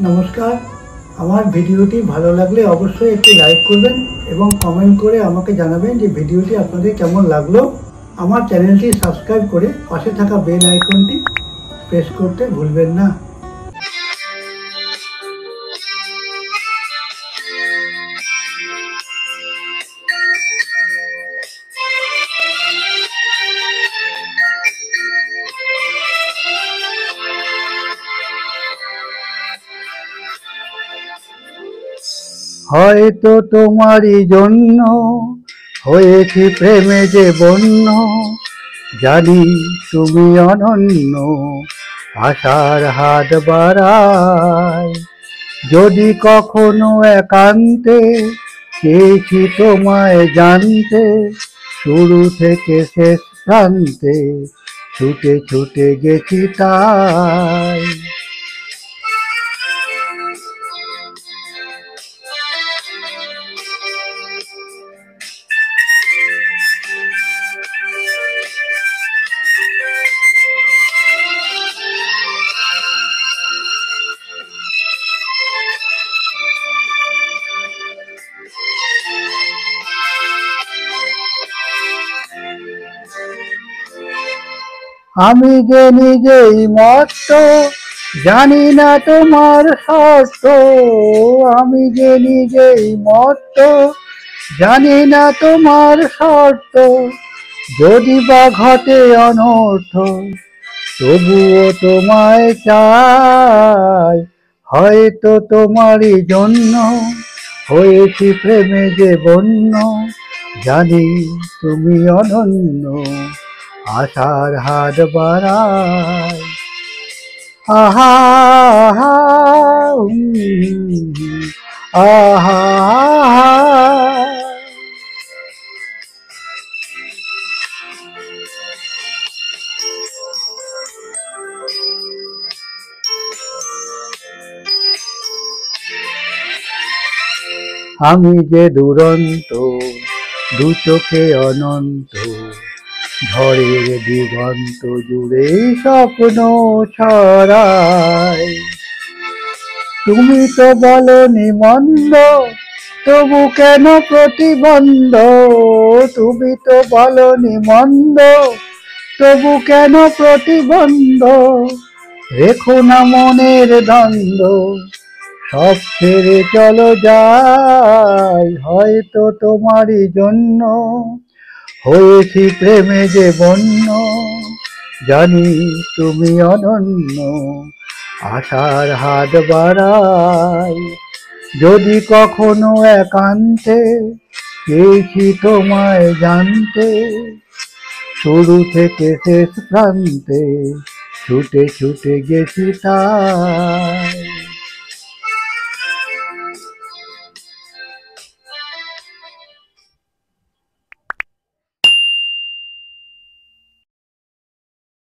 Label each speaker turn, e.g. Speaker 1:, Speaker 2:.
Speaker 1: নমস্কার। আমার ভিডিওটি ভালো লাগলে অবশ্যই একটি লাইক করবেন এবং কমেন্ট করে আমাকে জানাবেন যে ভিডিওটি আপনাদের কেমন লাগলো। আমার চ্যানেলটি সাবস্ক্রাইব করে পাশে থাকা বেল আইকনটি প্রেস করতে ভুলবেন না। হয়তো তোমারই জন্য হয়েছি প্রেমে যে বন্য, জানি তুমি অনন্য, আশার হাত বাড়ায়। যদি কখনো একান্তে চেয়েছি তোমায় জানতে, শুরু থেকে শেষ প্রান্তে ছুটে ছুটে গেছি তাই। আমি যে নিজেই মত্ত, জানি না তোমার শর্ত। আমি যে নিজেই মত্ত, জানি না তোমার শর্ত। যদি বা ঘটে অনর্থ, তবুও তোমায় চাই। হয়তো তোমারই জন্য হয়েছি প্রেমে যে বন্য, জানি তুমি অনন্য, আশার হাত বাড়ায়। আহা আহা আহা। আমি যে দুরন্ত, দু চোখে অনন্ত, ঝড়ের দিগন্ত জুড়ে স্বপ্ন ছড়ায়। তুমি তো বলনি মন্দ, তবু কেন প্রতিবন্ধ? তুমি তো বলনি মন্দ, তবু কেন প্রতিবন্ধ? রেখো না মনের দ্বন্দ্ব, সব ছেড়ে চলো যাই। হয়তো তোমারই জন্য হয়েছি প্রেমে যে বন্য, জানি তুমি অনন্য, আশার হাত বাড়াই। যদি কখনো একান্তে চেয়েছি তোমায় জানতে, শুরু থেকে শেষ প্রান্তে ছুটে ছুটে গেছি তাই।